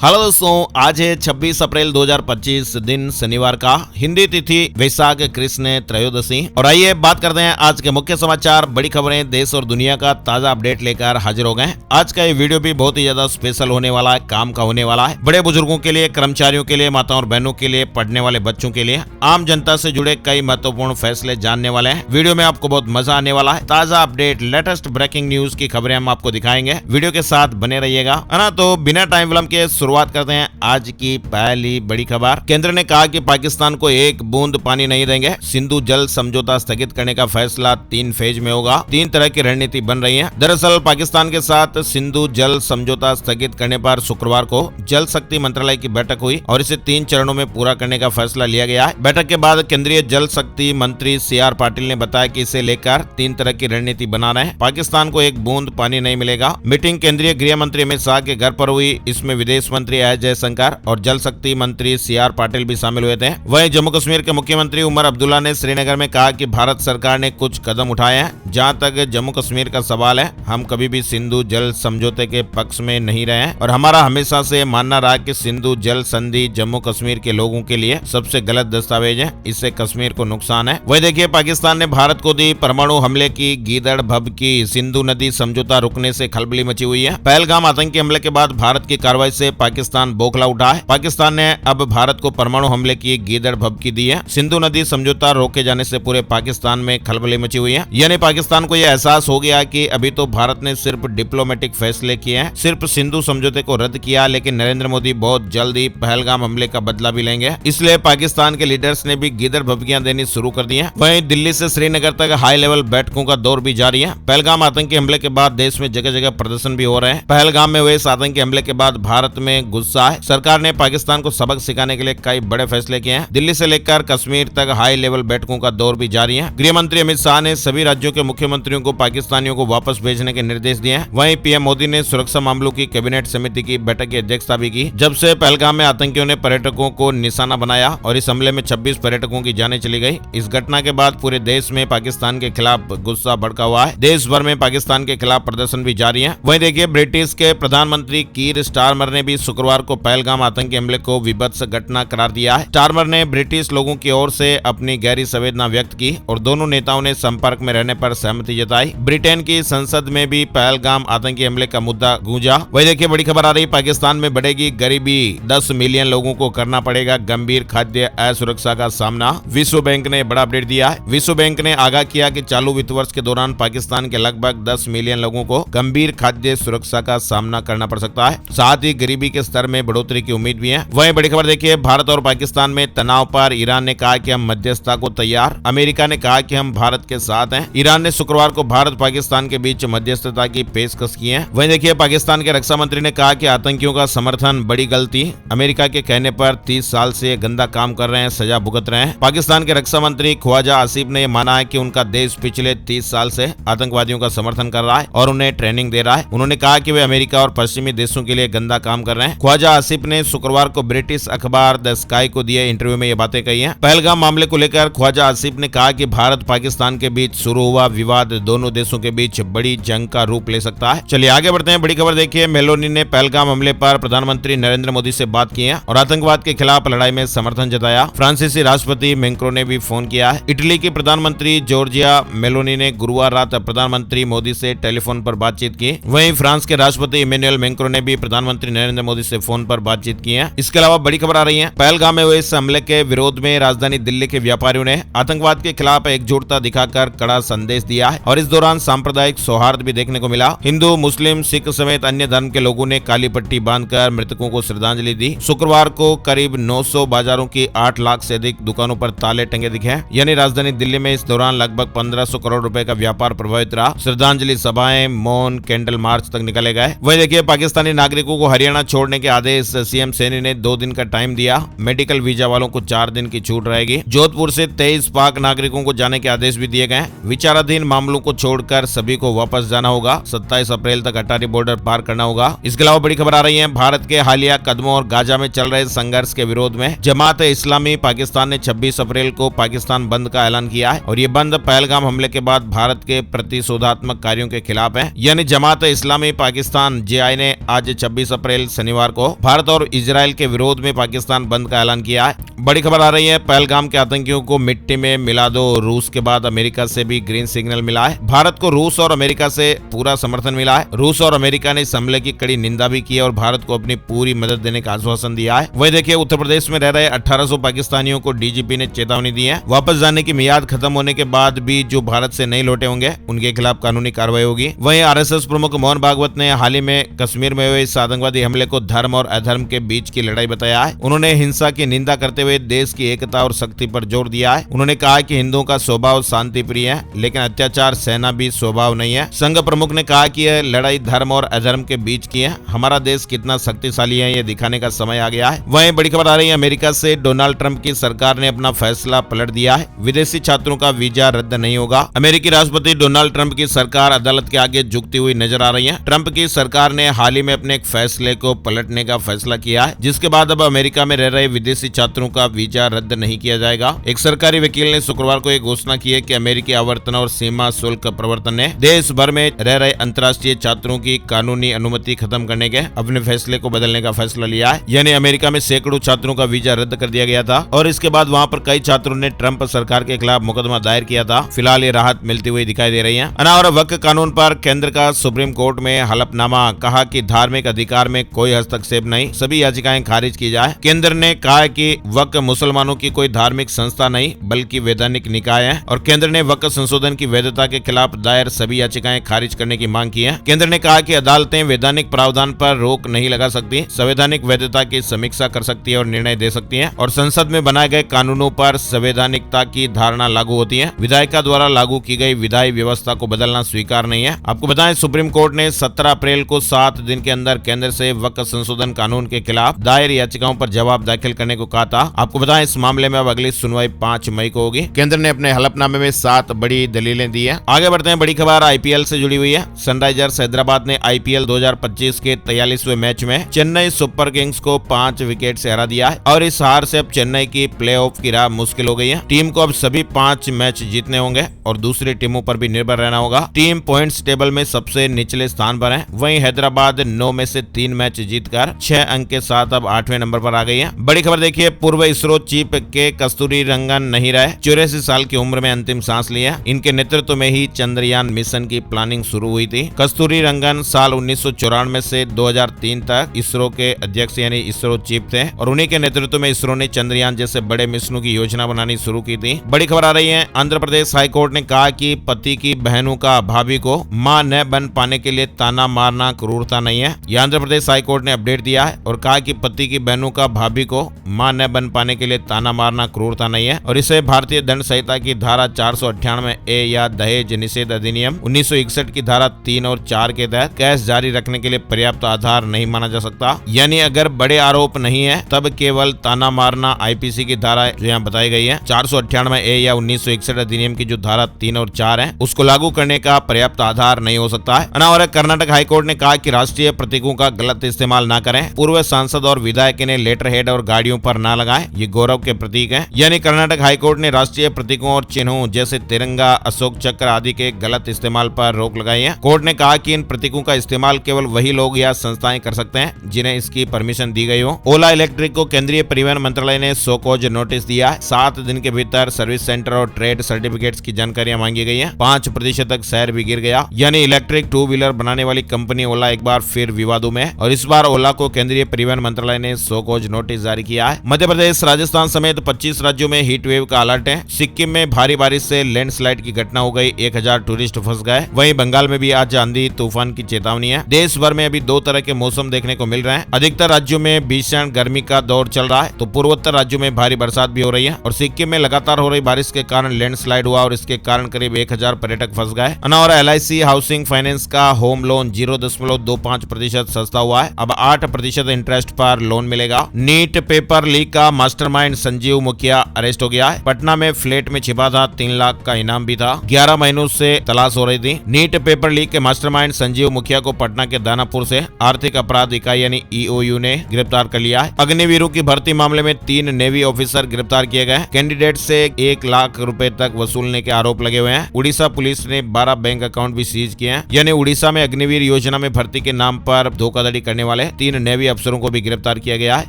Hello दोस्तों, आज है 26 अप्रैल 2025 दिन शनिवार का। हिंदी तिथि वैशाख कृष्ण त्रयोदशी। और आइए बात करते हैं आज के मुख्य समाचार, बड़ी खबरें, देश और दुनिया का ताजा अपडेट लेकर हाजिर हो गए। आज का ये वीडियो भी बहुत ही ज्यादा स्पेशल होने वाला है, काम का होने वाला है। बड़े बुजुर्गों के लिए, कर्मचारियों के लिए, माताओं और बहनों के लिए, पढ़ने वाले बच्चों के लिए, आम जनता से जुड़े कई महत्वपूर्ण फैसले जानने वाले हैं। वीडियो में आपको बहुत मजा आने वाला है। ताजा अपडेट, लेटेस्ट ब्रेकिंग न्यूज की खबरें हम आपको दिखाएंगे। वीडियो के साथ बने रहिएगा, है ना। तो बिना टाइम विलंब के शुरुआत करते हैं आज की पहली बड़ी खबर। केंद्र ने कहा कि पाकिस्तान को एक बूंद पानी नहीं देंगे। सिंधु जल समझौता स्थगित करने का फैसला 3 फेज में होगा। 3 तरह की रणनीति बन रही है। दरअसल पाकिस्तान के साथ सिंधु जल समझौता स्थगित करने पर शुक्रवार को जल शक्ति मंत्रालय की बैठक हुई और इसे 3 चरणों में पूरा करने का फैसला लिया गया है। बैठक के बाद केंद्रीय जल शक्ति मंत्री CR पाटिल ने बताया कि इसे लेकर 3 तरह की रणनीति बना रहे हैं। पाकिस्तान को एक बूंद पानी नहीं मिलेगा। मीटिंग केंद्रीय गृह मंत्री अमित शाह के घर पर हुई। इसमें विदेश मंत्री एस जयशंकर और जल शक्ति मंत्री CR पाटिल भी शामिल हुए थे। वहीं जम्मू कश्मीर के मुख्यमंत्री उमर अब्दुल्ला ने श्रीनगर में कहा कि भारत सरकार ने कुछ कदम उठाए हैं। जहां तक जम्मू कश्मीर का सवाल है, हम कभी भी सिंधु जल समझौते के पक्ष में नहीं रहे हैं और हमारा हमेशा से मानना रहा कि सिंधु जल संधि जम्मू कश्मीर के लोगों के लिए सबसे गलत दस्तावेज है। इससे कश्मीर को नुकसान है। वही देखिए, पाकिस्तान ने भारत को दी परमाणु हमले की गीदड़ भभकी। सिंधु नदी समझौता रुकने से खलबली मची हुई है। पहलगाम आतंकी हमले के बाद भारत की कार्रवाई से पाकिस्तान बौखला उठा है। पाकिस्तान ने अब भारत को परमाणु हमले की गीदड़ भभकी दी है। सिंधु नदी समझौता रोके जाने से पूरे पाकिस्तान में खलबली मची हुई है। यानी पाकिस्तान को यह एहसास हो गया कि अभी तो भारत ने सिर्फ डिप्लोमेटिक फैसले किए हैं, सिर्फ सिंधु समझौते को रद्द किया, लेकिन नरेंद्र मोदी बहुत जल्द ही पहलगाम हमले का बदला भी लेंगे। इसलिए पाकिस्तान के लीडर्स ने भी गीदड़ भभकियां देनी शुरू कर दी है। वहीं दिल्ली से श्रीनगर तक हाई लेवल बैठकों का दौर भी जारी है। पहलगाम आतंकी हमले के बाद देश में जगह जगह प्रदर्शन भी हो रहे हैं। पहलगाम में हुए इस आतंकी हमले के बाद भारत में गुस्सा है। सरकार ने पाकिस्तान को सबक सिखाने के लिए कई बड़े फैसले किए हैं। दिल्ली से लेकर कश्मीर तक हाई लेवल बैठकों का दौर भी जारी है। गृह मंत्री अमित शाह ने सभी राज्यों के मुख्यमंत्रियों को पाकिस्तानियों को वापस भेजने के निर्देश दिए हैं। वहीं पीएम मोदी ने सुरक्षा मामलों की कैबिनेट समिति की बैठक की अध्यक्षता भी की। जब से पहलगाम में आतंकियों ने पर्यटकों को निशाना बनाया और इस हमले में 26 पर्यटकों की जानें चली गई। इस घटना के बाद पूरे देश में पाकिस्तान के खिलाफ गुस्सा भड़का हुआ है। देश भर में पाकिस्तान के खिलाफ प्रदर्शन भी जारी है। वहीं देखिए, ब्रिटिश के प्रधानमंत्री कीर स्टारमर ने भी शुक्रवार को पहलगाम आतंकी हमले को विभत्स घटना करार दिया है। स्टारमर ने ब्रिटिश लोगों की ओर से अपनी गहरी संवेदना व्यक्त की और दोनों नेताओं ने संपर्क में रहने पर सहमति जताई। ब्रिटेन की संसद में भी पहलगाम आतंकी हमले का मुद्दा गूंजा। वही देखिए, बड़ी खबर आ रही, पाकिस्तान में बढ़ेगी गरीबी, 10 मिलियन लोगों को करना पड़ेगा गंभीर खाद्य असुरक्षा का सामना। विश्व बैंक ने बड़ा अपडेट दिया है। विश्व बैंक ने आगाह किया कि चालू वित्त वर्ष के दौरान पाकिस्तान के लगभग 10 मिलियन लोगों को गंभीर खाद्य सुरक्षा का सामना करना पड़ सकता है। साथ ही गरीबी के स्तर में बढ़ोतरी की उम्मीद भी है। वहीं बड़ी खबर देखिए, भारत और पाकिस्तान में तनाव पर ईरान ने कहा कि हम मध्यस्थता को तैयार। अमेरिका ने कहा कि हम भारत के साथ हैं। ईरान ने शुक्रवार को भारत पाकिस्तान के बीच मध्यस्थता की पेशकश की है। वहीं देखिए, पाकिस्तान के रक्षा मंत्री ने कहा कि आतंकियों का समर्थन बड़ी गलती। अमेरिका के कहने पर 30 साल से गंदा काम कर रहे हैं, सजा भुगत रहे हैं। पाकिस्तान के रक्षा मंत्री ख्वाजा आसिफ ने माना है कि उनका देश पिछले 30 साल से आतंकवादियों का समर्थन कर रहा है और उन्हें ट्रेनिंग दे रहा है। उन्होंने कहा कि वे अमेरिका और पश्चिमी देशों के लिए गंदा काम कर रहे हैं। ख्वाजा आसिफ ने शुक्रवार को ब्रिटिश अखबार द स्काई को दिए इंटरव्यू में ये बातें कही हैं। पहलगाम मामले को लेकर ख्वाजा आसिफ ने कहा कि भारत पाकिस्तान के बीच शुरू हुआ विवाद दोनों देशों के बीच बड़ी जंग का रूप ले सकता है। चलिए आगे बढ़ते हैं। बड़ी खबर देखिए, मेलोनी ने पहलगाम हमले पर प्रधानमंत्री नरेंद्र मोदी से बात की है और आतंकवाद के खिलाफ लड़ाई में समर्थन जताया। फ्रांसीसी राष्ट्रपति मैक्रो ने भी फोन किया है। इटली की प्रधानमंत्री जॉर्जिया मेलोनी ने गुरुवार रात प्रधानमंत्री मोदी से टेलीफोन पर बातचीत की। वहीं फ्रांस के राष्ट्रपति इमैनुअल मैक्रो ने भी प्रधानमंत्री नरेंद्र मोदी से फोन पर बातचीत की है। इसके अलावा बड़ी खबर आ रही है, पहलगाम में हुए इस हमले के विरोध में राजधानी दिल्ली के व्यापारियों ने आतंकवाद के खिलाफ एकजुटता दिखाकर कड़ा संदेश दिया है और इस दौरान सांप्रदायिक सौहार्द भी देखने को मिला। हिंदू, मुस्लिम, सिख समेत अन्य धर्म के लोगों ने काली पट्टी बांधकर मृतकों को श्रद्धांजलि दी। शुक्रवार को करीब 900 बाजारों की 8 लाख से अधिक दुकानों पर ताले टंगे दिखे। यानी राजधानी दिल्ली में इस दौरान लगभग 1500 करोड़ रुपए का व्यापार प्रभावित रहा। श्रद्धांजलि सभाएं, मौन, कैंडल मार्च तक निकाले गए। वही देखिए, पाकिस्तानी नागरिकों को हरियाणा छोड़ने के आदेश। सीएम सैनी ने 2 दिन का टाइम दिया। मेडिकल वीजा वालों को 4 दिन की छूट रहेगी। जोधपुर से 23 पाक नागरिकों को जाने के आदेश भी दिए गए। विचाराधीन मामलों को छोड़कर सभी को वापस जाना होगा। 27 अप्रैल तक अटारी बॉर्डर पार करना होगा। इसके अलावा बड़ी खबर आ रही है, भारत के हालिया कदमों और गाजा में चल रहे संघर्ष के विरोध में जमात इस्लामी पाकिस्तान ने 26 अप्रैल को पाकिस्तान बंद का ऐलान किया है और ये बंद पहलगाम हमले के बाद भारत के प्रतिशोधात्मक कार्यों के खिलाफ है। यानी जमात इस्लामी पाकिस्तान JI ने आज 26 अप्रैल शनिवार शनिवार को भारत और इजराइल के विरोध में पाकिस्तान बंद का ऐलान किया है। बड़ी खबर आ रही है, पहलगाम के आतंकियों को मिट्टी में मिला दो। रूस के बाद अमेरिका से भी ग्रीन सिग्नल मिला है। भारत को रूस और अमेरिका से पूरा समर्थन मिला है। रूस और अमेरिका ने इस हमले की कड़ी निंदा भी की है और भारत को अपनी पूरी मदद देने का आश्वासन दिया है। वही देखिए, उत्तर प्रदेश में रह रहे 1800 पाकिस्तानियों को डीजीपी ने चेतावनी दी है। वापस जाने की मियाद खत्म होने के बाद भी जो भारत से नहीं लौटे होंगे उनके खिलाफ कानूनी कार्रवाई होगी। वहीं आरएसएस प्रमुख मोहन भागवत ने हाल ही में कश्मीर में हुए इस आतंकवादी हमले को धर्म और अधर्म के बीच की लड़ाई बताया है। उन्होंने हिंसा की निंदा करते हुए देश की एकता और शक्ति पर जोर दिया है। उन्होंने कहा कि हिंदुओं का स्वभाव शांति प्रिय है, लेकिन अत्याचार सहना भी स्वभाव नहीं है। संघ प्रमुख ने कहा कि यह लड़ाई धर्म और अधर्म के बीच की है। हमारा देश कितना शक्तिशाली है ये दिखाने का समय आ गया है। वहीं बड़ी खबर आ रही है, अमेरिका से डोनाल्ड ट्रंप की सरकार ने अपना फैसला पलट दिया है। विदेशी छात्रों का वीजा रद्द नहीं होगा। अमेरिकी राष्ट्रपति डोनाल्ड ट्रंप की सरकार अदालत के आगे झुकती हुई नजर आ रही है। ट्रंप की सरकार ने हाल ही में अपने एक फैसले को पलटने का फैसला किया है, जिसके बाद अब अमेरिका में रह रहे विदेशी छात्रों का वीजा रद्द नहीं किया जाएगा। एक सरकारी वकील ने शुक्रवार को एक घोषणा की है कि अमेरिकी आवर्तन और सीमा शुल्क प्रवर्तन ने देश भर में रह रहे अंतर्राष्ट्रीय छात्रों की कानूनी अनुमति खत्म करने के अपने फैसले को बदलने का फैसला लिया है। यानी अमेरिका में सैकड़ों छात्रों का वीजा रद्द कर दिया गया था और इसके बाद वहां पर कई छात्रों ने ट्रंप सरकार के खिलाफ मुकदमा दायर किया था। फिलहाल ये राहत मिलती हुई दिखाई दे रही है। अनावर वक्फ कानून पर केंद्र का सुप्रीम कोर्ट में हलफनामा, कहा कि धार्मिक अधिकार में कोई हस्तक्षेप नहीं, सभी याचिकाएं खारिज की जाए। केंद्र ने कहा कि वक्फ मुसलमानों की कोई धार्मिक संस्था नहीं बल्कि वैधानिक निकाय है और केंद्र ने वक्फ संशोधन की वैधता के खिलाफ दायर सभी याचिकाएं खारिज करने की मांग की है। केंद्र ने कहा कि अदालतें वैधानिक प्रावधान पर रोक नहीं लगा सकती, संवैधानिक वैधता की समीक्षा कर सकती है और निर्णय दे सकती है और संसद में बनाए गए कानूनों पर संवैधानिकता की धारणा लागू होती है। विधायिका द्वारा लागू की गई विधायी व्यवस्था को बदलना स्वीकार नहीं है। आपको बताएं, सुप्रीम कोर्ट ने 17 अप्रैल को 7 दिन के अंदर केंद्र से वक्फ संशोधन कानून के खिलाफ दायर याचिकाओं पर जवाब दाखिल करने को कहा था। आपको बताएं, इस मामले में अब अगली सुनवाई 5 मई को होगी। केंद्र ने अपने हलफनामे में 7 बड़ी दलीलें दी है। आगे बढ़ते हैं, बड़ी खबर आईपीएल से जुड़ी हुई है। सनराइजर्स हैदराबाद ने आईपीएल 2025 के 43वें मैच में चेन्नई सुपर किंग्स को 5 विकेट से हरा दिया है और इस हार से अब चेन्नई की प्लेऑफ की राह मुश्किल हो गई है। टीम को अब सभी 5 मैच जीतने होंगे और दूसरी टीमों पर भी निर्भर रहना होगा। टीम पॉइंट्स टेबल में सबसे निचले स्थान पर है। वहीं हैदराबाद 9 में से 3 मैच जीतकर 6 अंक के साथ अब 8वें नंबर पर आ गई है। बड़ी खबर देखिए, पूर्व इसरो चीफ के कस्तूरी रंगन नहीं रहे। 84 साल की उम्र में अंतिम सांस लिया। इनके नेतृत्व में ही चंद्रयान मिशन की प्लानिंग शुरू हुई थी। कस्तूरी रंगन साल 1994 से 2003 तक इसरो के अध्यक्ष यानी इसरो चीफ थे और उन्हीं के नेतृत्व में इसरो ने चंद्रयान जैसे बड़े मिशनों की योजना बनानी शुरू की थी। बड़ी खबर आ रही है, आंध्र प्रदेश हाईकोर्ट ने कहा कि पति की बहनों का भाभी को मां न बन पाने के लिए ताना मारना क्रूरता नहीं है। यह आंध्र प्रदेश हाईकोर्ट ने अपडेट दिया है और कहा कि पति की बहनों का भाभी को मां न बन पाने के लिए ताना मारना क्रूरता नहीं है और इसे भारतीय दंड संहिता की धारा 498A या दहेज निषेध अधिनियम 1961 की धारा 3 और 4 के तहत केस जारी रखने के लिए पर्याप्त आधार नहीं माना जा सकता। यानी अगर बड़े आरोप नहीं है तब केवल ताना मारना आईपीसी की धारा जो यहाँ बताई गई है 498A या 1961 अधिनियम की जो धारा 3 और 4 है उसको लागू करने का पर्याप्त आधार नहीं हो सकता है। अनावर कर्नाटक हाईकोर्ट ने कहा कि राष्ट्रीय प्रतीकों का गलत इस्तेमाल न करें। पूर्व सांसद और विधायक ने लेटर हेड और गाड़ियों पर न लगाएं, ये गौरव के प्रतीक हैं। यानी कर्नाटक हाईकोर्ट ने राष्ट्रीय प्रतीकों और चिन्हों जैसे तिरंगा, अशोक चक्र आदि के गलत इस्तेमाल पर रोक लगाई है। कोर्ट ने कहा कि इन प्रतीकों का इस्तेमाल केवल वही लोग या संस्थाएं कर सकते हैं जिन्हें इसकी परमिशन दी गई हो। ओला इलेक्ट्रिक को केंद्रीय परिवहन मंत्रालय ने शो कॉज नोटिस दिया है। 7 दिन के भीतर सर्विस सेंटर और ट्रेड सर्टिफिकेट्स की जानकारियां मांगी गई है। 5% तक शेयर भी गिर गया। यानी इलेक्ट्रिक 2 व्हीलर बनाने वाली कंपनी ओला एक बार फिर विवादों में और इस बार ओला को केंद्रीय परिवहन मंत्रालय ने शो कॉज नोटिस जारी किया है। मध्य प्रदेश, राजस्थान समेत 25 राज्यों में हीट वेव का अलर्ट है। सिक्किम में भारी बारिश से लैंडस्लाइड की घटना हो गई, 1000 टूरिस्ट फंस गए। वहीं बंगाल में भी आज आंधी तूफान की चेतावनी है। देश भर में अभी 2 तरह के मौसम देखने को मिल रहे हैं। अधिकतर राज्यों में भीषण गर्मी का दौर चल रहा है तो पूर्वोत्तर राज्यों में भारी बरसात भी हो रही है और सिक्किम में लगातार हो रही बारिश के कारण लैंडस्लाइड हुआ और इसके कारण करीब 1000 पर्यटक फंस गए। और LIC हाउसिंग फाइनेंस का होम लोन 0.25% सस्ता हुआ है। अब 8% इंटरेस्ट पर लोन मिलेगा। नीट पेपर लीक का मास्टरमाइंड संजीव मुखिया अरेस्ट हो गया है। पटना में फ्लैट में छिपा था, 3 लाख का इनाम भी था। 11 महीनों से तलाश हो रही थी। नीट पेपर लीक के मास्टरमाइंड संजीव मुखिया को पटना के दानापुर से आर्थिक अपराध इकाई यानी EOU ने गिरफ्तार कर लिया है। अग्निवीरों की भर्ती मामले में 3 नेवी ऑफिसर गिरफ्तार किए गए। कैंडिडेट से 1 लाख रुपए तक वसूलने के आरोप लगे हुए हैं। उड़ीसा पुलिस ने 12 बैंक अकाउंट भी सीज किए हैं। यानी उड़ीसा में अग्निवीर योजना में भर्ती के नाम पर धोखाधड़ी करने वाले 3 नेवी अफसरों को भी गिरफ्तार किया गया है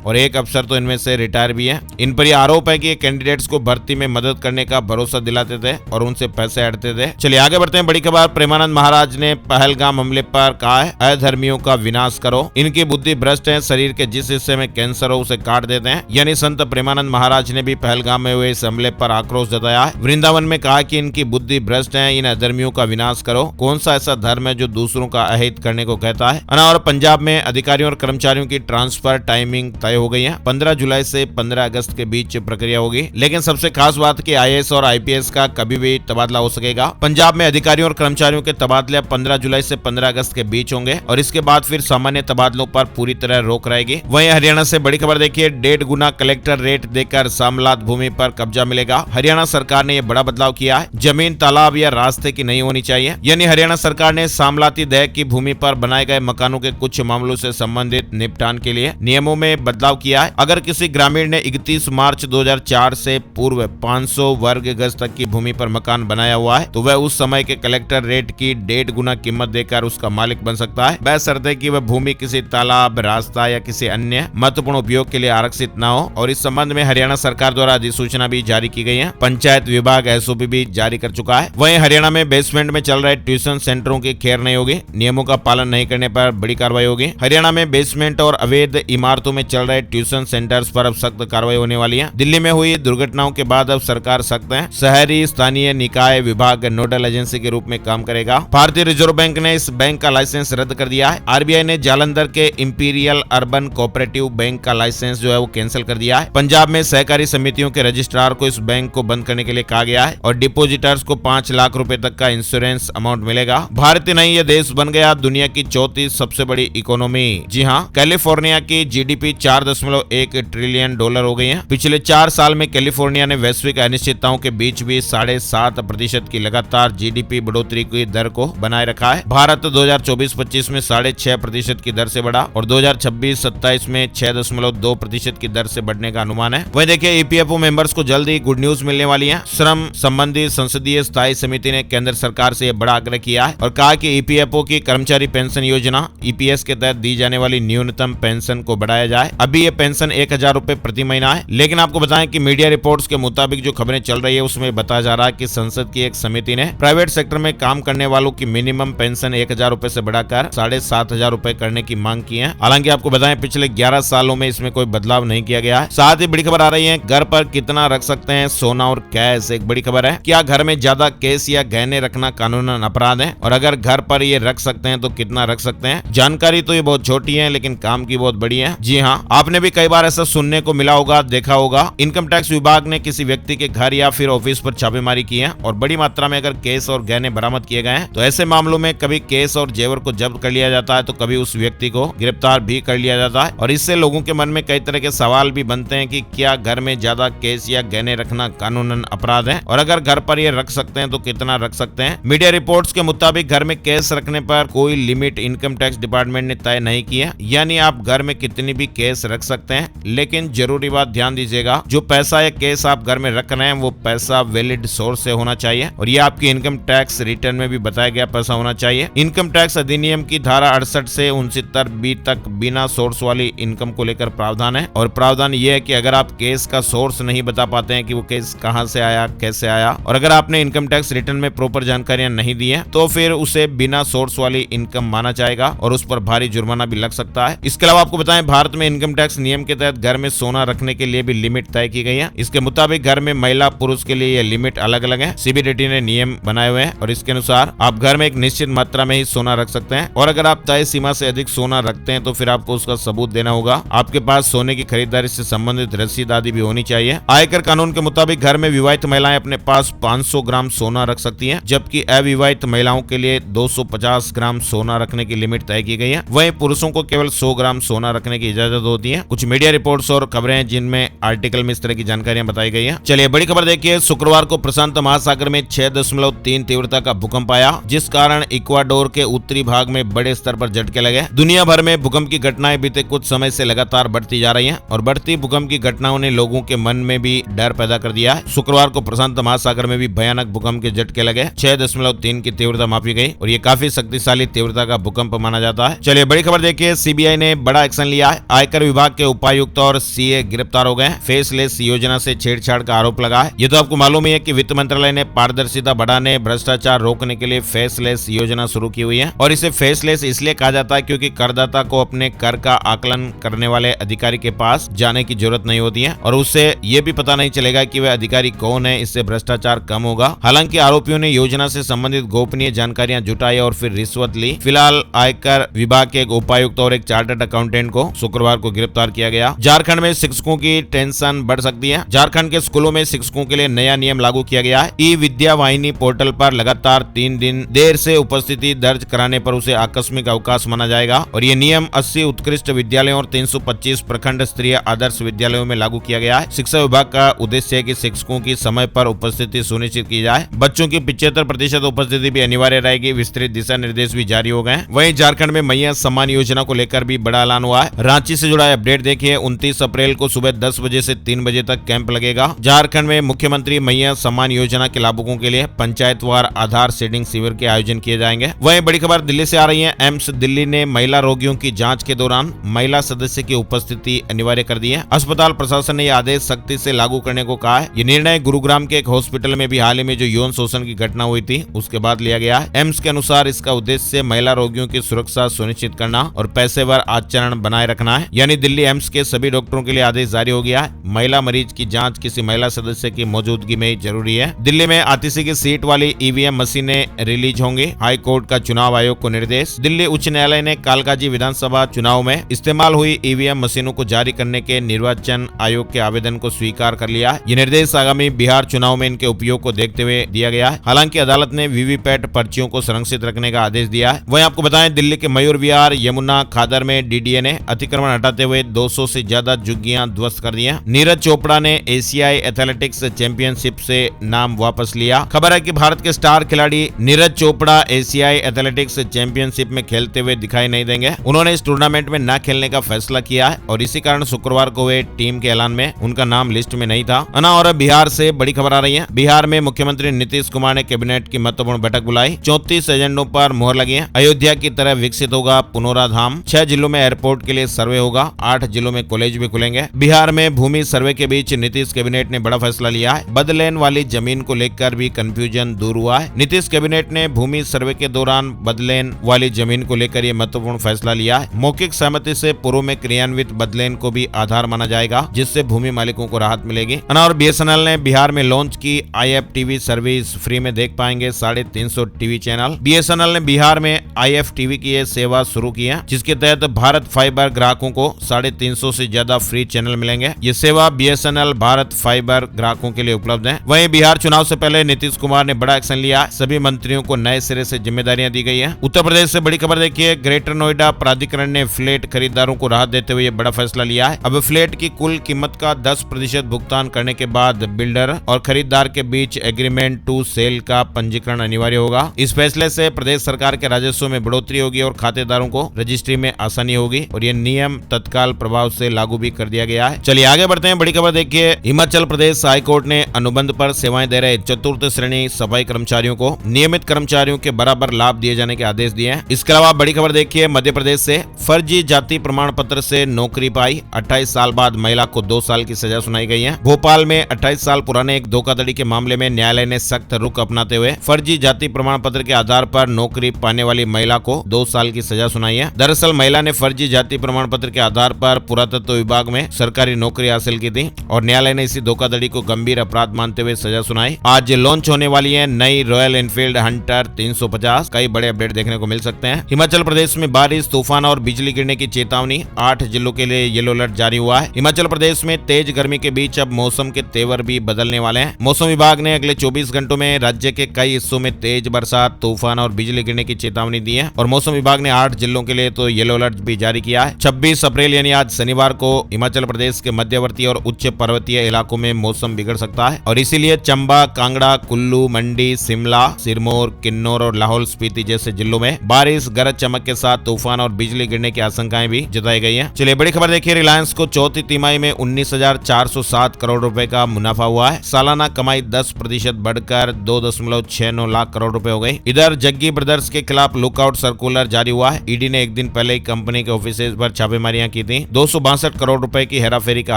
और एक अफसर तो इनमें से रिटायर भी है। इन पर यह आरोप है कि ये कैंडिडेट्स को भर्ती में मदद करने का भरोसा दिलाते थे और उनसे पैसे हटते थे। चलिए आगे बढ़ते हैं। बड़ी खबर, प्रेमानंद महाराज ने पहलगाम हमले पर कहा है, अधर्मियों का विनाश करो, इनकी बुद्धि भ्रष्ट है, शरीर के जिस हिस्से में कैंसर हो उसे काट देते हैं। यानी संत प्रेमानंद महाराज ने भी पहलगाम में हुए इस हमले पर आक्रोश जताया है। वृंदावन में कहा कि इनकी बुद्धि भ्रष्ट है, इन अधर्मियों का विनाश करो। कौन सा ऐसा धर्म है जो दूसरों का अहित करने को कहता है। और पंजाब में अधिकारियों और कर्मचारियों की ट्रांसफर टाइमिंग तय हो गई है। 15 जुलाई से 15 अगस्त के बीच प्रक्रिया होगी, लेकिन सबसे खास बात कि IAS और IPS का कभी भी तबादला हो सकेगा। पंजाब में अधिकारियों और कर्मचारियों के तबादले 15 जुलाई से 15 अगस्त के बीच होंगे और इसके बाद फिर सामान्य तबादलों पर पूरी तरह रोक रहेगी। वहीं हरियाणा से बड़ी खबर देखिए, 1.5 गुना कलेक्टर रेट देकर सामलात भूमि पर कब्जा मिलेगा। हरियाणा सरकार ने यह बड़ा बदलाव किया है। जमीन तालाब या रास्ते की नहीं होनी चाहिए। यानी हरियाणा सरकार ने सामलाती दह की भूमि पर बनाए गए मकानों के कुछ मामलों से संबंधित निपटान के लिए नियमों में बदलाव किया है। अगर किसी ग्रामीण ने 31 मार्च 2004 से पूर्व 500 वर्ग गज तक की भूमि पर मकान बनाया हुआ है तो वह उस समय के कलेक्टर रेट की 1.5 गुना कीमत देकर उसका मालिक बन सकता है, बशर्ते कि वह भूमि किसी तालाब, रास्ता या किसी अन्य महत्वपूर्ण उपयोग के लिए आरक्षित न हो। और इस संबंध में हरियाणा सरकार द्वारा अधिसूचना भी जारी की गई है। पंचायत विभाग SOP भी जारी कर चुका है। वहीं हरियाणा में बेसमेंट में चल रहे ट्यूशन सेंटरों की खैर नहीं होगी। नियमों का पालन नहीं करने पर बड़ी कार्रवाई होगी। हरियाणा में बेसमेंट और अवैध इमारतों में चल रहे ट्यूशन सेंटर्स पर अब सख्त कार्रवाई होने वाली है। दिल्ली में हुई दुर्घटनाओं के बाद अब सरकार सख्त है। शहरी स्थानीय निकाय विभाग नोडल एजेंसी के रूप में काम करेगा। भारतीय रिजर्व बैंक ने इस बैंक का लाइसेंस रद्द कर दिया है। RBI ने जालंधर के इंपीरियल अर्बन कोऑपरेटिव बैंक का लाइसेंस जो है वो कैंसिल कर दिया है। पंजाब में सहकारी समितियों के रजिस्ट्रार को इस बैंक को बंद करने के लिए कहा गया है और डिपोजिटर्स को 5 लाख रुपए तक का इंश्योरेंस अमाउंट मिलेगा। भारत नहीं, यह देश बन गया दुनिया की 34 सबसे बड़ी इकोनॉमी। जी हाँ, कैलिफोर्निया की GDP 4.1 ट्रिलियन डॉलर हो गई है। पिछले 4 साल में कैलिफोर्निया ने वैश्विक अनिश्चितताओं के बीच भी 7.5% की लगातार GDP बढ़ोतरी की दर को बनाए रखा है। भारत 2024-25 में 6.5% की दर से बढ़ा और 2026-27 में 6.2% की दर से बढ़ने का अनुमान है। वहीं देखिए, EPFO मेंबर्स को जल्द ही गुड न्यूज मिलने वाली है। श्रम संबंधी संसदीय स्थायी समिति ने केंद्र सरकार से यह बड़ा आग्रह किया है और कहा कि EPFO की कर्मचारी पेंशन योजना EPS के तहत दी जाने वाली न्यूनतम पेंशन को बढ़ाया जाए। अभी ये पेंशन 1000 रुपए प्रति महीना है, लेकिन आपको बताएं कि मीडिया रिपोर्ट्स के मुताबिक जो खबरें चल रही है उसमें बताया जा रहा है कि संसद की एक समिति ने प्राइवेट सेक्टर में काम करने वालों की मिनिमम पेंशन 1000 रुपए से बढ़ाकर 7500 रुपए करने की मांग की है। हालांकि आपको बताएं पिछले 11 सालों में इसमें कोई बदलाव नहीं किया गया है। साथ ही बड़ी खबर आ रही है, घर पर कितना रख सकते हैं सोना और कैश। एक बड़ी खबर है, क्या घर में ज्यादा कैश या गहने रखना कानूनन अपराध है और अगर घर पर ये रख सकते हैं तो कितना रख सकते हैं। जानकारी तो ये बहुत छोटी है लेकिन काम की बहुत बड़ी है। जी हाँ, आपने भी कई बार ऐसा सुनने को मिला होगा, देखा होगा। इनकम टैक्स विभाग ने किसी व्यक्ति के घर या फिर ऑफिस पर छापेमारी की है और बड़ी मात्रा में अगर कैश और गहने बरामद किए गए हैं तो ऐसे मामलों में कभी कैश और जेवर को जब्त कर लिया जाता है तो कभी उस व्यक्ति को गिरफ्तार भी कर लिया जाता है। और इससे लोगों के मन में कई तरह के सवाल भी बनते हैं कि क्या घर में ज्यादा कैश या गहने रखना कानूनन अपराध है और अगर घर पर ये रख सकते हैं तो कितना रख सकते हैं। मीडिया रिपोर्ट्स के मुताबिक घर में कैश रखने पर कोई लिमिट इनकम टैक्स डिपार्टमेंट ने तय नहीं की है। यानी आप घर में कितनी भी कैश रख सकते हैं, लेकिन जरूरी बात ध्यान दीजिएगा, जो पैसा या कैश आप घर में रख रहे हैं वो पैसा वैलिड सोर्स से होना चाहिए और ये आपकी इनकम टैक्स रिटर्न में भी बताया गया पैसा होना चाहिए। इनकम टैक्स अधिनियम की धारा 68 से 69B तक बिना सोर्स वाली इनकम को लेकर प्रावधान है और प्रावधान ये है कि अगर आप केस का सोर्स नहीं बता पाते हैं कि वो केस कहां से आया, कैसे आया, और अगर आपने इनकम टैक्स रिटर्न में प्रॉपर जानकारियां नहीं दी है तो फिर उसे बिना सोर्स वाली इनकम माना जाएगा और उस पर भारी जुर्माना भी लग सकता है। इसके अलावा आपको बताएं, भारत में इनकम टैक्स नियम के तहत घर में सोना रखने के लिए भी लिमिट तय की गई है। इसके मुताबिक घर में महिला पुरुष के लिए ये लिमिट अलग अलग है। CBDT ने नियम बनाए हुए हैं और इसके अनुसार आप घर में एक निश्चित मात्रा में ही सोना रख सकते हैं और अगर आप तय सीमा से अधिक सोना रखते हैं तो फिर आपको उसका सबूत देना होगा। आपके पास सोने की खरीदारी से संबंधित रसीद आदि भी होनी चाहिए। आयकर कानून के मुताबिक घर में विवाहित महिलाएं अपने पास 500 ग्राम सोना रख सकती हैं, जबकि अविवाहित महिलाओं के लिए 250 ग्राम सोना रखने की लिमिट तय की गई है। वहीं पुरुषों को केवल 100 ग्राम सोना रखने की इजाजत होती है। कुछ मीडिया रिपोर्ट्स और खबरें हैं जिनमें आर्टिकल में इस तरह की जानकारियां बताई गई है। चलिए बड़ी खबर देखिए, शुक्रवार को प्रशांत महासागर में 6.3 तीव्रता का भूकंप आया, जिस कारण इक्वाडोर के उत्तरी भाग में बड़े स्तर पर झटके लगे। दुनिया भर में भूकंप की घटनाएं बीते कुछ समय से लगातार बढ़ती जा रही हैं और बढ़ती भूकंप की घटनाओं ने लोगों के मन में भी डर पैदा कर दिया है। शुक्रवार को प्रशांत महासागर में भी भयानक भूकंप के झटके लगे। 6.3 की तीव्रता मापी गई और ये काफी शक्तिशाली तीव्रता का भूकंप माना जाता है। चलिए बड़ी खबर देखिए, देखिए सीबीआई ने बड़ा एक्शन लिया है। आयकर विभाग के उपायुक्त और सीए गिरफ्तार हो गए। फेसलेस योजना से छेड़छाड़ का आरोप लगा है। ये तो आपको मालूम ही है कि वित्त मंत्रालय ने पारदर्शिता बढ़ाने, भ्रष्टाचार रोकने के लिए फेसलेस योजना शुरू की हुई है। और इसे फेसलेस इसलिए कहा जाता है क्योंकि करदाता को अपने कर का आकलन करने वाले अधिकारी के पास जाने की जरूरत नहीं होती है और उससे ये भी पता नहीं चलेगा कि वह अधिकारी कौन है। इससे भ्रष्टाचार कम होगा। हालांकि आरोपियों ने योजना से संबंधित गोपनीय जानकारियां जुटाई और फिर रिश्वत ली। फिलहाल आयकर विभाग के एक उपायुक्त और एक चार्टर्ड अकाउंटेंट को शुक्रवार को गिरफ्तार किया गया। झारखंड में शिक्षकों की टेंशन बढ़ सकती है। झारखंड के स्कूलों में शिक्षकों के लिए नया नियम लागू किया गया है। ई विद्या वाहिनी पोर्टल पर लगातार 3 दिन देर से उपस्थिति दर्ज कराने पर उसे आकस्मिक अवकाश माना जाएगा और ये नियम 80 उत्कृष्ट विद्यालयों और 325 प्रखंड स्तरीय आदर्श विद्यालयों में लागू किया गया है। शिक्षा विभाग का उद्देश्य है कि शिक्षकों की समय पर उपस्थिति सुनिश्चित की जाए। बच्चों की 75% उपस्थिति भी अनिवार्य रहेगी। विस्तृत दिशा निर्देश भी जारी हो गए। वहीं झारखंड में मैया सम्मान योजना को लेकर भी बड़ा ऐलान हुआ है। रांची से जुड़ा अपडेट देखिए। 29 अप्रैल को सुबह 10 बजे से 3 बजे तक कैंप लगेगा। झारखंड में मुख्यमंत्री मैया सम्मान योजना के लाभुकों के लिए पंचायतवार आधार सीडिंग शिविर के आयोजन किए जाएंगे। वहीं बड़ी खबर दिल्ली से आ रही है। एम्स दिल्ली ने महिला रोगियों की जांच के दौरान महिला सदस्य की उपस्थिति अनिवार्य कर दी है। अस्पताल प्रशासन ने यह आदेश सख्ती से लागू करने को कहा है। ये निर्णय गुरुग्राम के एक हॉस्पिटल में भी हाल ही में जो यौन शोषण की घटना हुई थी उसके बाद लिया गया है। एम्स के अनुसार इसका उद्देश्य महिला रोगियों की सुरक्षा सुनिश्चित करना और पेशेवर आचरण बनाए रखना है। यानी दिल्ली एम्स के सभी डॉक्टरों के लिए आदेश जारी हो गया है। महिला मरीज की जांच किसी महिला सदस्य की मौजूदगी में जरूरी है। दिल्ली में आरटीसी की सीट वाली ईवीएम मशीनें रिलीज होंगी। हाई कोर्ट का चुनाव आयोग को निर्देश। दिल्ली उच्च न्यायालय ने कालकाजी विधानसभा चुनाव में इस्तेमाल हुई ईवीएम मशीनों को जारी करने के निर्वाचन आयोग के आवेदन को स्वीकार कर लिया। ये निर्देश आगामी बिहार चुनाव में इनके उपयोग को देखते हुए दिया गया है। हालांकि अदालत ने वीवीपैट पर्चियों को संरक्षित रखने का आदेश दिया है। वहीं आपको बताएं दिल्ली के मयूर विहार यमुना खादर में डीडीए ने अतिक्रमण हटाते हुए 200 से ज्यादा झुग्गियां ध्वस्त कर दी। नीरज चोपड़ा ने एशियाई एथलेटिक्स चैंपियनशिप से नाम वापस लिया। खबर है कि भारत के स्टार खिलाड़ी नीरज चोपड़ा एशियाई एथलेटिक्स चैंपियनशिप में खेलते हुए दिखाई नहीं देंगे। उन्होंने इस टूर्नामेंट में न खेलने का फैसला किया है और इसी कारण शुक्रवार को हुए टीम के ऐलान में उनका नाम लिस्ट में नहीं था। और बिहार से बड़ी खबर आ रही है। बिहार में मुख्यमंत्री नीतीश कुमार ने कैबिनेट की महत्वपूर्ण बैठक बुलाई। 34 एजेंडों पर मुहर लगी है। अयोध्या की तरह विकसित होगा पुनौरा धाम। 6 जिलों में एयरपोर्ट के लिए सर्वे होगा। 8 जिलों में कॉलेज भी खुलेंगे। बिहार में भूमि सर्वे के बीच नीतीश कैबिनेट ने बड़ा फैसला लिया है। बदलेन वाली जमीन को लेकर भी कंफ्यूजन दूर हुआ है। नीतीश कैबिनेट ने भूमि सर्वे के दौरान बदलेन वाली जमीन को लेकर यह महत्वपूर्ण फैसला लिया है। मौखिक सहमति से पूर्व में क्रियान्वित बदलेन को भी आधार माना जाएगा, जिससे भूमि मालिकों को राहत मिलेगी। और बीएसएनएल ने बिहार में लॉन्च की IF टीवी सर्विस। फ्री में देख पाएंगे 350 टीवी चैनल। बीएसएनएल ने बिहार में IF टीवी की यह सेवा शुरू की है, जिसके तहत भारत फाइबर ग्राहकों को 350 से ज्यादा फ्री चैनल मिलेंगे। ये सेवा बीएसएनएल भारत फाइबर ग्राहकों के लिए उपलब्ध है। वहीं बिहार चुनाव से पहले नीतीश कुमार ने बड़ा एक्शन लिया। सभी मंत्रियों को नए सिरे से जिम्मेदारियां दी गई है। उत्तर प्रदेश से बड़ी खबर देखिए। ग्रेटर नोएडा प्राधिकरण ने फ्लैट खरीदारों को राहत देते हुए बड़ा फैसला लिया है। अब फ्लैट की कुल कीमत का 10% भुगतान करने के बाद बिल्डर और खरीदार के बीच एग्रीमेंट टू सेल का पंजीकरण अनिवार्य होगा। इस फैसले से प्रदेश सरकार के राजस्व में बढ़ोतरी होगी और खातेदारों को रजिस्ट्री में आसानी होगी और ये नियम तत्काल प्रभाव से लागू भी कर दिया गया है। चलिए आगे बढ़ते हैं। बड़ी खबर देखिए। हिमाचल प्रदेश हाईकोर्ट ने अनुबंध पर सेवाएं दे रहे 4th श्रेणी सफाई कर्मचारियों को नियमित कर्मचारियों के बराबर लाभ दिए जाने के आदेश दिए हैं। इसके अलावा बड़ी खबर देखिए। मध्य प्रदेश से फर्जी जाति प्रमाण पत्र से नौकरी पाई 28 साल बाद महिला को 2 साल की सजा सुनाई गई है। भोपाल में 28 साल पुराने एक धोखाधड़ी के मामले में न्यायालय ने सख्त रुख अपनाते हुए फर्जी जाति प्रमाण पत्र के आधार पर नौकरी पाने वाली महिला को 2 साल की सजा सुनाई है। दरअसल महिला ने फर्जी जाति प्रमाण पत्र के आधार पर पुरातत्व विभाग में सरकारी नौकरी हासिल की थी और न्यायालय ने इसी धोखाधड़ी को गंभीर अपराध मानते हुए सजा सुनाई। आज लॉन्च होने वाली है नई रॉयल एनफील्ड हंटर 350। कई बड़े अपडेट देखने को मिल सकते हैं। हिमाचल प्रदेश में बारिश, तूफान और बिजली गिरने की चेतावनी। 8 जिलों के लिए येलो अलर्ट जारी हुआ है। हिमाचल प्रदेश में तेज गर्मी के बीच अब मौसम के तेवर भी बदलने वाले हैं। मौसम विभाग ने अगले 24 घंटों में राज्य के कई हिस्सों में तेज बरसात, तूफान और बिजली गिरने की चेतावनी दी है और मौसम विभाग ने 8 जिलों के लिए तो येलो अलर्ट भी जारी किया है। 26 अप्रैल यानी आज शनिवार को हिमाचल प्रदेश के मध्यवर्ती और उच्च पर्वतीय इलाकों में मौसम बिगड़ सकता है और इसीलिए चंबा, कांगड़ा, कुल्लू, मंडी, शिमला, सिरमौर, किन्नौर और लाहौल स्पीति जैसे जिलों में बारिश, गरज चमक के साथ तूफान और बिजली गिरने की आशंकाएं भी जताई गई है। चलिए बड़ी खबर देखिए। रिलायंस को चौथी तिमाही में 19,407 करोड़ रुपए का मुनाफा हुआ है। सालाना कमाई 10% बढ़कर 2.69 लाख करोड़ रुपए हो गई। इधर जग्गी ब्रदर्स के खिलाफ लुकआउट सर्कुलर जारी हुआ है। ईडी ने एक दिन दिन पहले ही कंपनी के ऑफिसेज पर छापेमारियां की थी। 262 करोड़ रुपए की हेराफेरी का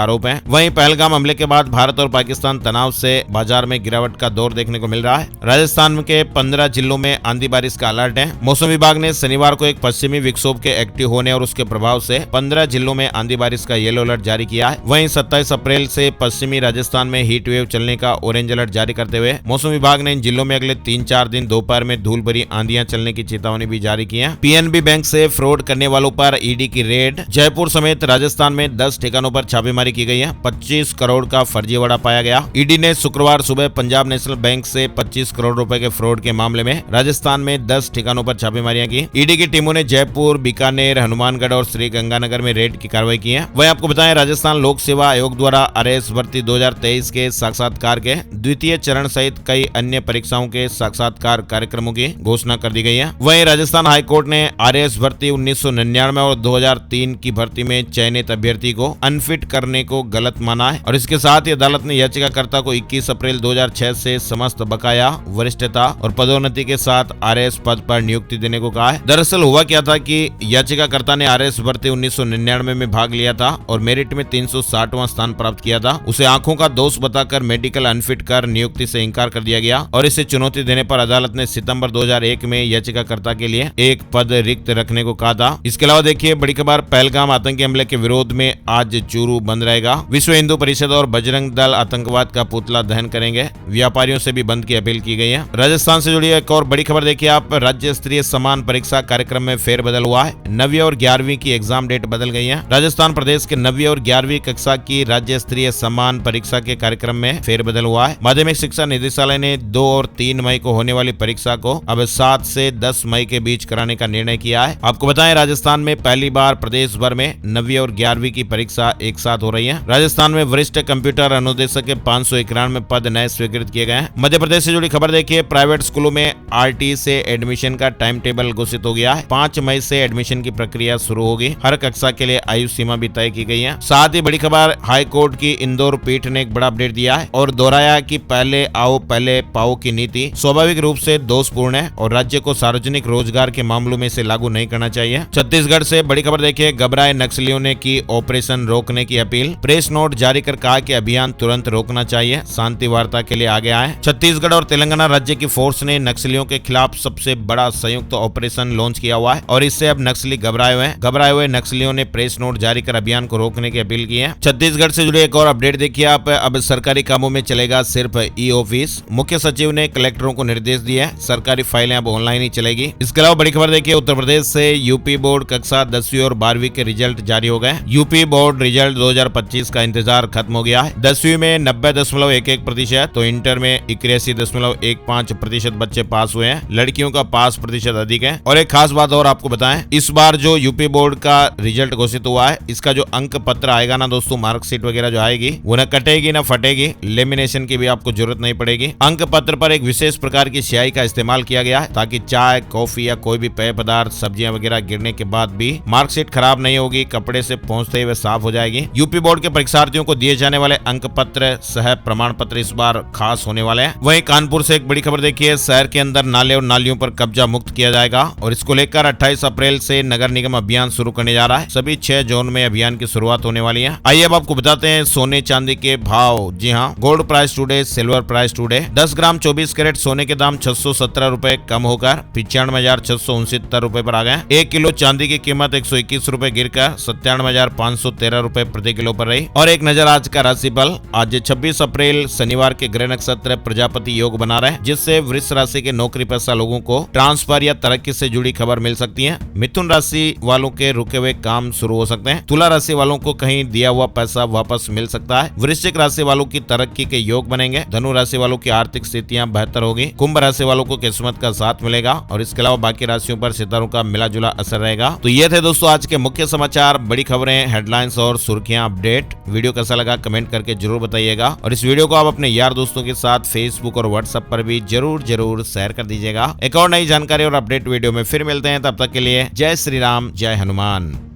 आरोप है। वहीं पहलगाम हमले के बाद भारत और पाकिस्तान तनाव से बाजार में गिरावट का दौर देखने को मिल रहा है। राजस्थान के 15 जिलों में आंधी बारिश का अलर्ट है। मौसम विभाग ने शनिवार को एक पश्चिमी विक्षोभ के एक्टिव होने और उसके प्रभाव से 15 जिलों में आंधी बारिश का येलो अलर्ट जारी किया है। वहीं 27 अप्रैल से पश्चिमी राजस्थान में हीट वेव चलने का ऑरेंज अलर्ट जारी करते हुए मौसम विभाग ने इन जिलों में अगले 3-4 दिन दोपहर में धूल भरी आंधियां चलने की चेतावनी भी जारी की है। पीएनबी बैंक से फ्रॉड करने वालों पर ईडी की रेड। जयपुर समेत राजस्थान में 10 ठिकानों पर छापेमारी की गई है। 25 करोड़ का फर्जीवाड़ा पाया गया। ईडी ने शुक्रवार सुबह पंजाब नेशनल बैंक से 25 करोड़ रुपए के फ्रॉड के मामले में राजस्थान में 10 ठिकानों पर छापेमारियां की। ईडी की टीमों ने जयपुर, बीकानेर, हनुमानगढ़ और श्री गंगानगर में रेड की कार्रवाई की है। वहीं आपको बताएं, राजस्थान लोक सेवा आयोग द्वारा आरएएस भर्ती 2023 के साक्षात्कार के द्वितीय चरण सहित कई अन्य परीक्षाओं के साक्षात्कार कार्यक्रमों की घोषणा कर दी गई है। वहीं राजस्थान हाईकोर्ट ने आरएएस भर्ती 1999 और 2003 की भर्ती में चयनित अभ्यर्थी को अनफिट करने को गलत माना है और इसके साथ ही अदालत ने याचिकाकर्ता को 21 अप्रैल 2006 से समस्त बकाया, वरिष्ठता और पदोन्नति के साथ आरएएस पद पर नियुक्ति देने को कहा है। दरअसल हुआ क्या था कि याचिकाकर्ता ने आरएएस भर्ती 1999 में भाग लिया था और मेरिट में 360वां स्थान प्राप्त किया था। उसे आंखों का दोष बताकर मेडिकल अनफिट कर नियुक्ति से इंकार कर दिया गया और इसे चुनौती देने पर अदालत ने सितंबर 2001 में याचिकाकर्ता के लिए एक पद रिक्त रखने को कहा था। इसके अलावा देखिए बड़ी खबर, पहलगाम आतंकी हमले के विरोध में आज चूरू बंद रहेगा। विश्व हिंदू परिषद और बजरंग दल आतंकवाद का पुतला दहन करेंगे। व्यापारियों से भी बंद की अपील की गई है। राजस्थान से जुड़ी एक और बड़ी खबर देखिए आप, राज्य स्तरीय समान परीक्षा कार्यक्रम में फेरबदल हुआ है। 9वीं और 11वीं की एग्जाम डेट बदल गई है। राजस्थान प्रदेश के 9वीं और 11वीं कक्षा की राज्य स्तरीय समान परीक्षा के कार्यक्रम में फेरबदल हुआ है। माध्यमिक शिक्षा निदेशालय ने 2 और 3 मई को होने वाली परीक्षा को अब 7 से 10 मई के बीच कराने का निर्णय किया है। आपको बताएं, राजस्थान में पहली बार प्रदेश भर में 9वीं और 11वीं की परीक्षा एक साथ हो रही है। राजस्थान में वरिष्ठ कंप्यूटर अनुदेशक के 591 पद नए स्वीकृत किए गए हैं। मध्य प्रदेश से जुड़ी खबर देखिए, प्राइवेट स्कूलों में आरटी से एडमिशन का टाइम टेबल घोषित हो गया है। 5 मई से एडमिशन की प्रक्रिया शुरू होगी। हर कक्षा के लिए आयु सीमा भी तय की गई है। साथ ही बड़ी खबर, हाई कोर्ट की इंदौर पीठ ने एक बड़ा अपडेट दिया है और दोहराया कि पहले आओ पहले पाओ की नीति स्वाभाविक रूप से दोषपूर्ण है और राज्य को सार्वजनिक रोजगार के मामलों में से लागू नहीं करना चाहिए। छत्तीसगढ़ से बड़ी खबर देखिए, घबराए नक्सलियों ने की ऑपरेशन रोकने की अपील। प्रेस नोट जारी कर कहा कि अभियान तुरंत रोकना चाहिए, शांति वार्ता के लिए आगे आए। छत्तीसगढ़ और तेलंगाना राज्य की फोर्स ने नक्सलियों के खिलाफ सबसे बड़ा संयुक्त ऑपरेशन लॉन्च किया हुआ है और इससे अब नक्सली घबराए हुए नक्सलियों ने प्रेस नोट जारी कर अभियान को रोकने की अपील की है। छत्तीसगढ़ से जुड़े एक और अपडेट देखिए आप, अब सरकारी कामों में चलेगा सिर्फ ई ऑफिस। मुख्य सचिव ने कलेक्टरों को निर्देश दिए, सरकारी फाइलें अब ऑनलाइन ही चलेगी। इसके अलावा बड़ी खबर देखिए, उत्तर प्रदेश से यूपी बोर्ड कक्षा 10वीं और 12वीं के रिजल्ट जारी हो गए। यूपी बोर्ड रिजल्ट 2025 का इंतजार खत्म हो गया है। 10वीं में 90.11% तो इंटर में 81.15% बच्चे पास हुए हैं। लड़कियों का पास प्रतिशत अधिक है। और एक खास बात और आपको बताएं, इस बार जो यूपी बोर्ड का रिजल्ट घोषित हुआ है, इसका जो अंक पत्र आएगा ना दोस्तों, मार्कशीट वगैरह जो आएगी, वो न कटेगी न फटेगी, लेमिनेशन की भी आपको जरूरत नहीं पड़ेगी। अंक पत्र पर एक विशेष प्रकार की स्याही का इस्तेमाल किया गया है ताकि चाय, कॉफी या कोई भी पेय पदार्थ, सब्जियां वगैरह गिरने के बाद भी मार्कशीट खराब नहीं होगी, कपड़े से पहुंचते हुए साफ हो जाएगी। यूपी बोर्ड के परीक्षार्थियों को दिए जाने वाले अंक पत्र सह प्रमाण पत्र इस बार खास होने वाले हैं। वहीं कानपुर से एक बड़ी खबर देखिए, शहर के अंदर नाले और नालियों पर कब्जा मुक्त किया जाएगा और इसको लेकर 28 अप्रैल से नगर निगम अभियान शुरू करने जा रहा है। सभी 6 जोन में अभियान की शुरुआत होने वाली है। आइए अब आपको बताते हैं सोने चांदी के भाव। जी हाँ, gold price today, silver price today. 10 ग्राम 24 कैरेट सोने के दाम 617 रुपए कम होकर 95,669 रुपए पर आ गए। 1 किलो चांदी की कीमत 121 रुपए गिरकर 97,513 रुपए प्रति किलो पर रही। और एक नजर आज का राशिफल। आज 26 अप्रैल शनिवार के ग्रह नक्षत्र प्रजापति योग बना रहे, जिससे वृष राशि के नौकरी पेशा लोगों को ट्रांसफर या तरक्की से जुड़ी खबर मिल सकती है। मिथुन राशि वालों के रुके हुए काम शुरू हो सकते हैं। तुला राशि वालों को कहीं दिया हुआ पैसा वापस मिल सकता है। वृश्चिक राशि वालों की तरक्की के योग बनेंगे। धनु राशि वालों की आर्थिक स्थितियां बेहतर होगी। कुंभ राशि वालों को किस्मत का साथ मिलेगा और इसके अलावा बाकी राशियों पर सितारों का मिला जुला असर रहेगा। तो ये थे दोस्तों आज के मुख्य समाचार, बड़ी खबरें, हेडलाइंस और सुर्खियां अपडेट। वीडियो कैसा लगा कमेंट करके जरूर बताइएगा और इस वीडियो को आप अपने यार दोस्तों के साथ फेसबुक और व्हाट्सएप पर भी जरूर शेयर कर दीजिएगा। एक और नई जानकारी और अपडेट वीडियो में फिर मिलते हैं, तब तक के लिए जय श्री राम, जय हनुमान।